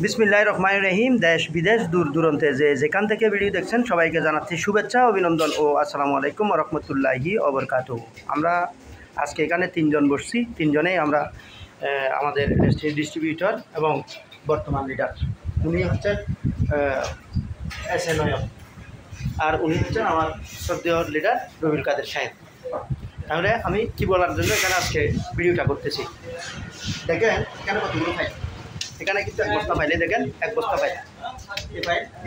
বিসমিল্লাহির রহমানির রহিম। দেশ বিদেশ দূর দূরান্তে যেখান থেকে ভিডিও দেখছেন সবাইকে জানাচ্ছি শুভেচ্ছা, অভিনন্দন ও আসসালামু আলাইকুম ওয়া রাহমাতুল্লাহি ওয়া বারাকাতুহু। আমরা আজকে এখানে তিনজন বসছি, তিনজনেই আমরা আমাদের ডিস্ট্রিবিউটর এবং বর্তমান লিডার। উনি হচ্ছেন এস এ নয়ন, আর উনি হচ্ছেন আমার শ্রদ্ধেয় লিডার রবিউল কাদের সাহেব। তাহলে আমি কি বলার জন্য এখানে আজকে ভিডিওটা করতেছি, দেখেন এখানে কতগুলো ফাইল, এখানে কিন্তু এক বস্তা ফাইলে দেখেন এক বস্তা ফাইল,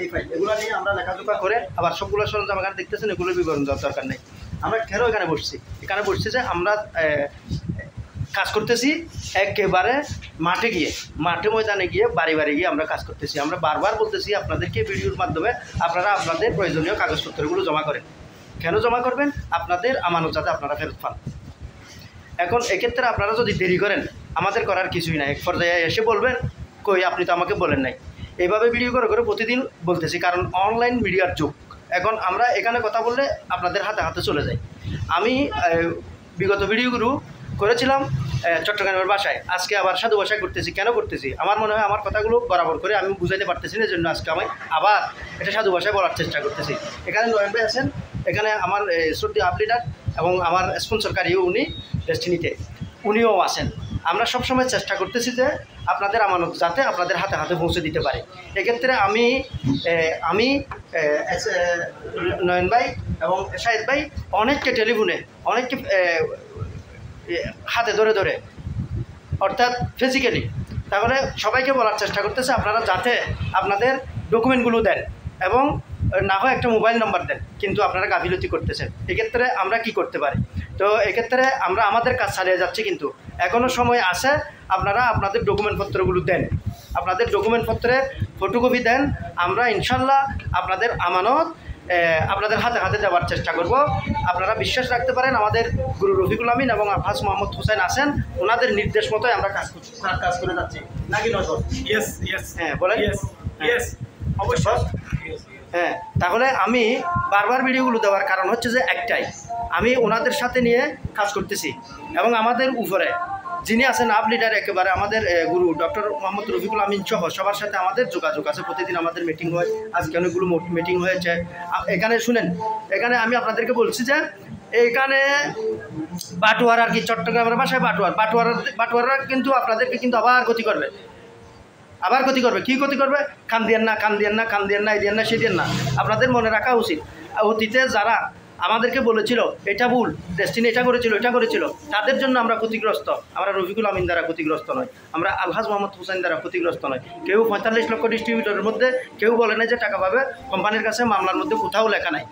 এই ফাইল এগুলো নিয়ে আমরা লেখাজোখা করে আবার সবগুলো সরঞ্জাম এখানে দেখতেছেন, এগুলোর বিবরণ দেওয়ার দরকার নেই। আমরা কেন এখানে বসছি যে আমরা কাজ করতেছি একেবারে মাঠে ময়দানে গিয়ে বাড়ি গিয়ে আমরা কাজ করতেছি। আমরা বারবার বলতেছি আপনাদেরকে ভিডিওর মাধ্যমে আপনারা আপনাদের প্রয়োজনীয় কাগজপত্রগুলো জমা করেন। কেন জমা করবেন? আপনাদের আমানত যাতে আপনারা ফেরত পান। এখন এক্ষেত্রে আপনারা যদি দেরি করেন আমাদের করার কিছুই নাই, এক পর্যায়ে এসে বলবেন কই আপনি তো আমাকে বলেন নাই। এইভাবে ভিডিও করে প্রতিদিন বলতেছি, কারণ অনলাইন মিডিয়ার যুগ। এখন আমরা এখানে কথা বললে আপনাদের হাতে চলে যায়। আমি বিগত ভিডিওগুলো করেছিলাম চট্টগ্রামের বাসায়, আজকে আবার সাধু ভাষায় করতেছি। কেন করতেছি? আমার মনে হয় আমার কথাগুলো বরাবর করে আমি বুঝাইতে পারতেছি না, জন্য আজকে আমি আবার এটা সাধু ভাষায় বলার চেষ্টা করতেছি। এখানে নয়ন ভাই আছেন, এখানে আমার শ্রদ্ধেয় আপ লিডার এবং আমার স্পন্সরকারীও উনি ডেস্টিনিতে, উনিও আছেন। আমরা সবসময় চেষ্টা করতেছি যে আপনাদের আমানত যাতে আপনাদের হাতে পৌঁছে দিতে পারে। এক্ষেত্রে আমি নয়ন ভাই এবং শাহেদ ভাই অনেককে টেলিফোনে, অনেককে হাতে ধরে অর্থাৎ ফিজিক্যালি, তাহলে সবাইকে বলার চেষ্টা করতেছে আপনারা যাতে আপনাদের ডকুমেন্টগুলো দেন এবং না হয় একটা মোবাইল নাম্বার দেন, কিন্তু আপনারা গাফিলতি করতেছেন। এক্ষেত্রে আমরা কি করতে পারি? তো এক্ষেত্রে আমরা আমাদের কাজ চালিয়ে যাচ্ছি, কিন্তু এখনও সময় আছে। আপনারা আপনাদের ডকুমেন্টপত্রগুলো দেন, আপনাদের ডকুমেন্টপত্রের ফটোকপি দেন। আমরা ইনশাল্লাহ আপনাদের আমানত আপনাদের হাতে দেওয়ার চেষ্টা করব। আপনারা বিশ্বাস রাখতে পারেন, আমাদের গুরু রফিকুল আমিন এবং আফাজ মোহাম্মদ হোসেন আছেন, ওনাদের নির্দেশ মতোই আমরা কাজ করে যাচ্ছি নাকি নয়? হ্যাঁ বলেন। অবশ্যই। হ্যাঁ, তাহলে আমি বারবার ভিডিওগুলো দেওয়ার কারণ হচ্ছে যে একটাই, আমি ওনাদের সাথে নিয়ে কাজ করতেছি এবং আমাদের উপরে যিনি আছেন আপ লিডার, একেবারে আমাদের গুরু ডক্টর মোহাম্মদ রফিকুল আমিন সহ সবার সাথে আমাদের যোগাযোগ আছে। প্রতিদিন আমাদের মিটিং হয়, আজকে অনেকগুলো মিটিং হয়েছে। এখানে শুনেন, এখানে আমি আপনাদেরকে বলছি যে এখানে বাটোয়ার আর কি, চট্টগ্রামের ভাষায় বাটোয়ারা কিন্তু আপনাদেরকে কিন্তু আবার ক্ষতি করবে। কি ক্ষতি করবে? কান দিয়েন না, এই দিয়েন না, সেই দিয়েন না। আপনাদের মনে রাখা উচিত, অতীতে যারা আমাদেরকে বলেছিল এটা ভুল, ডেস্টিনি এটা করেছিল, তাদের জন্য আমরা ক্ষতিগ্রস্ত। আমরা রফিকুল আমিন দ্বারা ক্ষতিগ্রস্ত নয়, আমরা আলহাজ মোহাম্মদ হোসেন দ্বারা ক্ষতিগ্রস্ত নয়। কেউ 45 লক্ষ ডিস্ট্রিবিউটরের মধ্যে কেউ বলে না যে টাকা পাবে, কোম্পানির কাছে মামলার মধ্যে কোথাও লেখা নাই।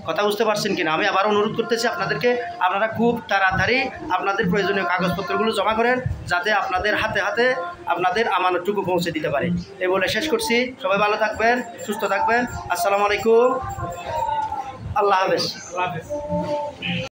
কথা বুঝতে পারছেন কিনা? আমি আবার অনুরোধ করতেছি আপনাদেরকে, আপনারা খুব তাড়াতাড়ি আপনাদের প্রয়োজনীয় কাগজপত্রগুলো জমা করেন, যাতে আপনাদের হাতে আপনাদের আমানতটুকু পৌঁছে দিতে পারে। এই বলে শেষ করছি। সবাই ভালো থাকবেন, সুস্থ থাকবেন। আসসালামু আলাইকুম, আল্লাহ হাফেজ।